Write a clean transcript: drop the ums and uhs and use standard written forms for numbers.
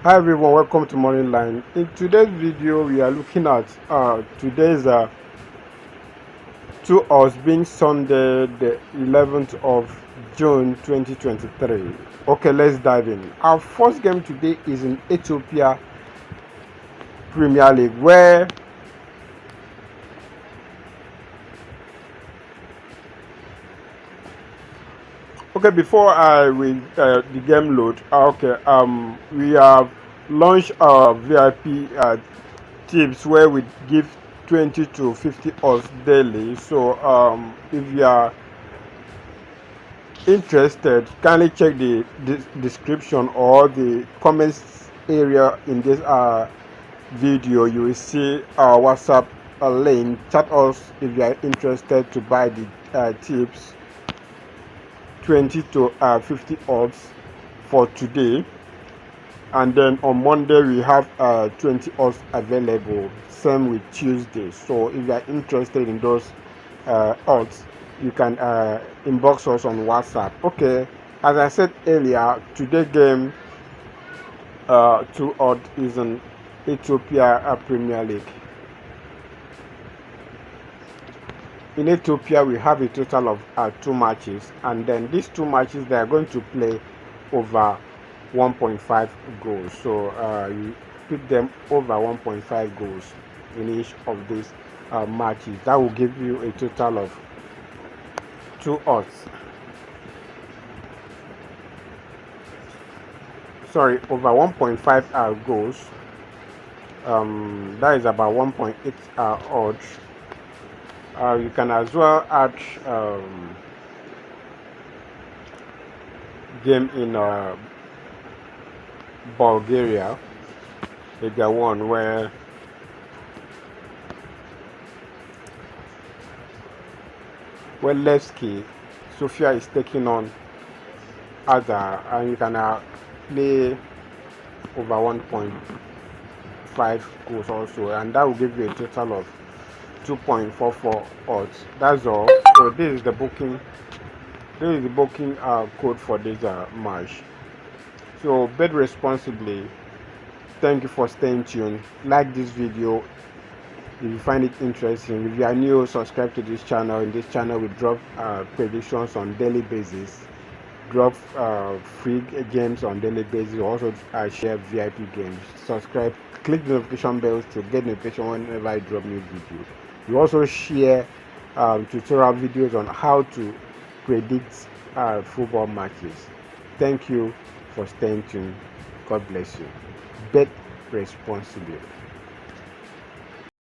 Hi everyone, welcome to Morning Line. In today's video, we are looking at today's 2 hours being Sunday, the 11th of June 2023. Okay, let's dive in. Our first game today is in Ethiopia Premier League, where before I will the game load. We have launched our VIP tips where we give 20 to 50 odds daily. So if you are interested, kindly check the description or the comments area in this video. You will see our WhatsApp link. Chat us if you are interested to buy the tips 20 to 50 odds for today, and then on Monday we have 20 odds available, same with Tuesday. So if you are interested in those odds, you can inbox us on WhatsApp. Okay, as I said earlier, today game 2 odd is in Ethiopia Premier League. In Ethiopia, we have a total of 2 matches, and then these 2 matches they are going to play over 1.5 goals. So you pick them over 1.5 goals in each of these matches. That will give you a total of 2 odds. Sorry, over 1.5 goals. That is about 1.8 odds. You can as well add game in Bulgaria, Liga 1, where Levski Sofia is taking on Ada, and you can play over 1.5 goals also, and that will give you a total of 2.44 odds. That's all. So this is the booking code for this match. So bet responsibly. Thank you for staying tuned. Like this video if you find it interesting. If you are new, subscribe to this channel. In this channel we drop predictions on daily basis, drop free games on daily basis, also share VIP games. Subscribe, click the notification bells to get notification whenever I drop new videos. We also share tutorial videos on how to predict football matches. Thank you for staying tuned. God bless you. Bet responsibly.